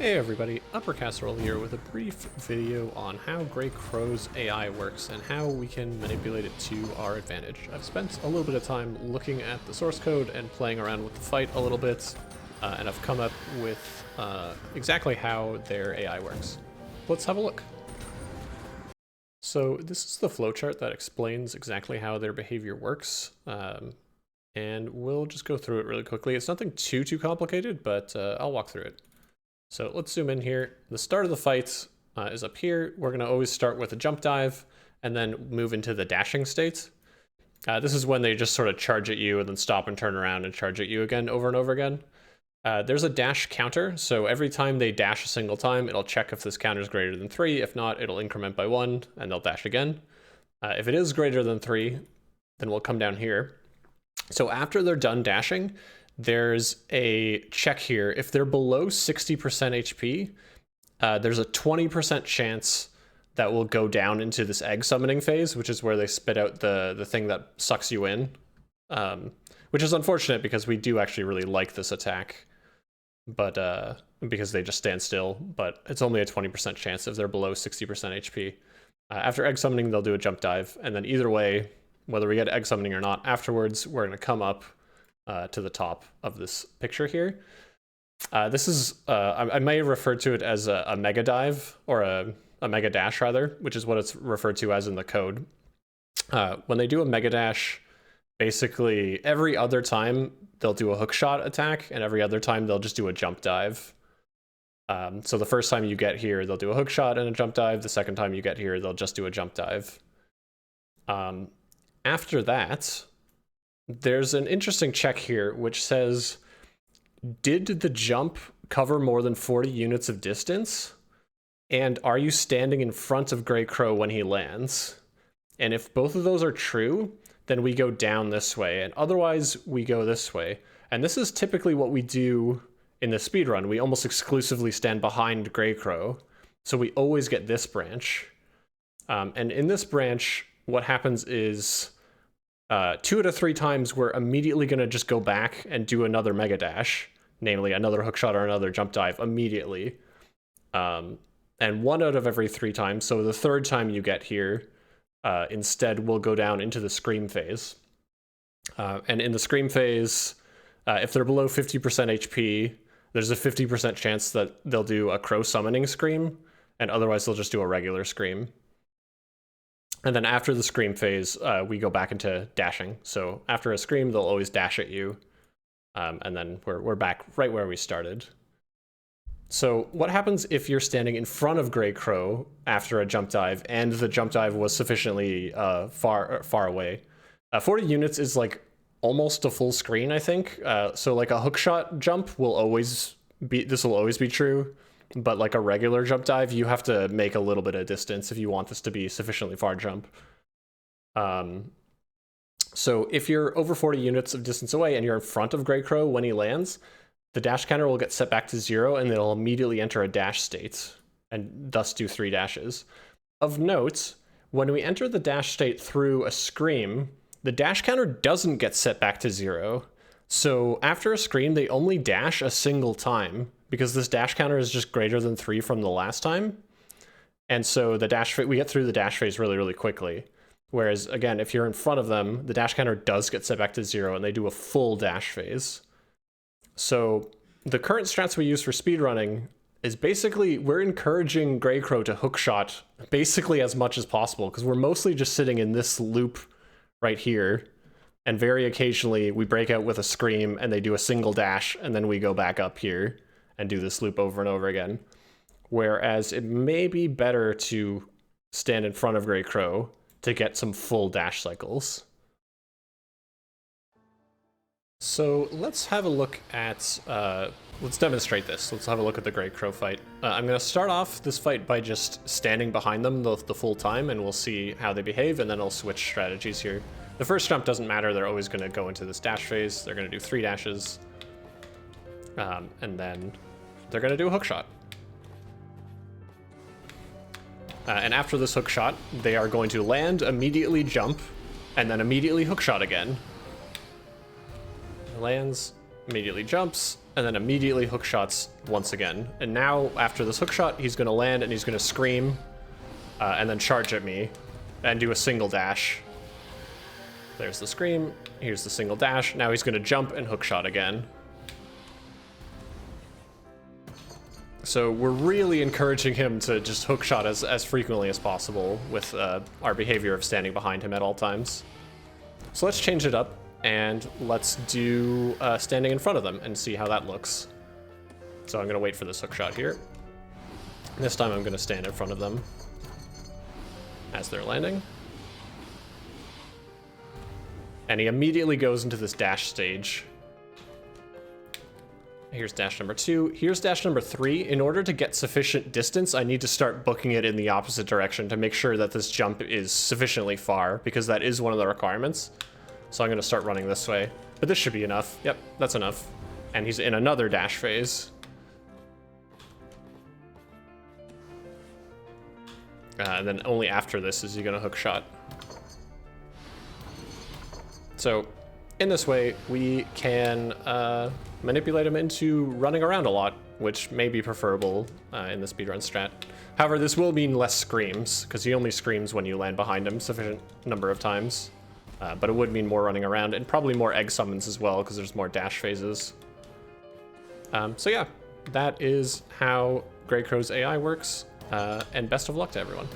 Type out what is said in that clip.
Hey everybody, Upper Casserole here with a brief video on how Grey Crow's AI works and how we can manipulate it to our advantage. I've spent a little bit of time looking at the source code and playing around with the fight a little bit, and I've come up with exactly how their AI works. Let's have a look. So this is the flowchart that explains exactly how their behavior works, and we'll just go through it really quickly. It's nothing too complicated, but I'll walk through it. So let's zoom in here. The start of the fight is up here. We're going to always start with a jump dive and then move into the dashing state. This is when they just sort of charge at you and then stop and turn around and charge at you again over and over again. There's a dash counter, so every time they dash a single time, it'll check if this counter is greater than 3. If not, it'll increment by 1 and they'll dash again. If it is greater than 3, then we'll come down here. So after they're done dashing, there's a check here. If they're below 60% HP, there's a 20% chance that will go down into this egg summoning phase, which is where they spit out the thing that sucks you in, which is unfortunate because we do actually really like this attack, but because they just stand still, but it's only a 20% chance if they're below 60% HP. After egg summoning, they'll do a jump dive, and then either way, whether we get egg summoning or not, afterwards, we're going to come up to the top of this picture here. This is, I may have referred to it as a mega dive, or a mega dash rather, which is what it's referred to as in the code. When they do a mega dash, basically every other time they'll do a hook shot attack, and every other time they'll just do a jump dive. So the first time you get here, they'll do a hook shot and a jump dive. The second time you get here, they'll just do a jump dive. After that, there's an interesting check here which says, did the jump cover more than 40 units of distance? And are you standing in front of Grey Crow when he lands? And if both of those are true, then we go down this way, and otherwise we go this way. And this is typically what we do in the speedrun. We almost exclusively stand behind Grey Crow, so we always get this branch. And in this branch, what happens is 2 out of 3 times we're immediately going to just go back and do another mega dash, namely another hookshot or another jump dive immediately. And 1 out of every 3 times, so the third time you get here, instead we'll go down into the scream phase. And in the scream phase, if they're below 50% HP, there's a 50% chance that they'll do a crow summoning scream, and otherwise they'll just do a regular scream. And then after the scream phase, we go back into dashing. So after a scream, they'll always dash at you. And then we're back right where we started. So what happens if you're standing in front of Grey Crow after a jump dive and the jump dive was sufficiently far away? 40 units is like almost a full screen, I think. So like a hookshot jump will always be true. But like a regular jump dive, you have to make a little bit of distance if you want this to be sufficiently far jump. So if you're over 40 units of distance away and you're in front of Grey Crow when he lands, the dash counter will get set back to 0 and it'll immediately enter a dash state and thus do 3 dashes. Of note, when we enter the dash state through a scream, the dash counter doesn't get set back to 0. So after a scream, they only dash a single time, because this dash counter is just greater than 3 from the last time. And so we get through the dash phase really quickly. Whereas, again, if you're in front of them, the dash counter does get set back to 0, and they do a full dash phase. So the current strats we use for speedrunning is basically, we're encouraging Grey Crow to hookshot basically as much as possible, because we're mostly just sitting in this loop right here. And very occasionally, we break out with a scream, and they do a single dash, and then we go back up here and do this loop over and over again. Whereas it may be better to stand in front of Grey Crow to get some full dash cycles. So let's have a look at, let's demonstrate this. Let's have a look at the Grey Crow fight. I'm going to start off this fight by just standing behind them the full time, and we'll see how they behave, and then I'll switch strategies here. The first jump doesn't matter, they're always going to go into this dash phase. They're going to do 3 dashes, and then they're going to do a hook shot. And after this hook shot, they are going to land, immediately jump, and then immediately hook shot again. Lands, immediately jumps, and then immediately hook shots once again. And now, after this hook shot, he's gonna land and he's gonna scream, and then charge at me, and do a single dash. There's the scream, here's the single dash. Now he's gonna jump and hook shot again. So we're really encouraging him to just hook shot as frequently as possible with our behavior of standing behind him at all times. So let's change it up, and let's do standing in front of them and see how that looks. So I'm gonna wait for this hook shot here. This time I'm gonna stand in front of them as they're landing. And he immediately goes into this dash stage. Here's dash number 2. Here's dash number 3. In order to get sufficient distance, I need to start booking it in the opposite direction to make sure that this jump is sufficiently far, because that is one of the requirements. So I'm going to start running this way. But this should be enough. Yep, that's enough. And he's in another dash phase. And then only after this is he going to hook shot. So in this way, we can manipulate him into running around a lot, which may be preferable in the speedrun strat. However, this will mean less screams, because he only screams when you land behind him sufficient number of times. But it would mean more running around, and probably more egg summons as well, because there's more dash phases. So yeah, that is how Greycrow's AI works, and best of luck to everyone.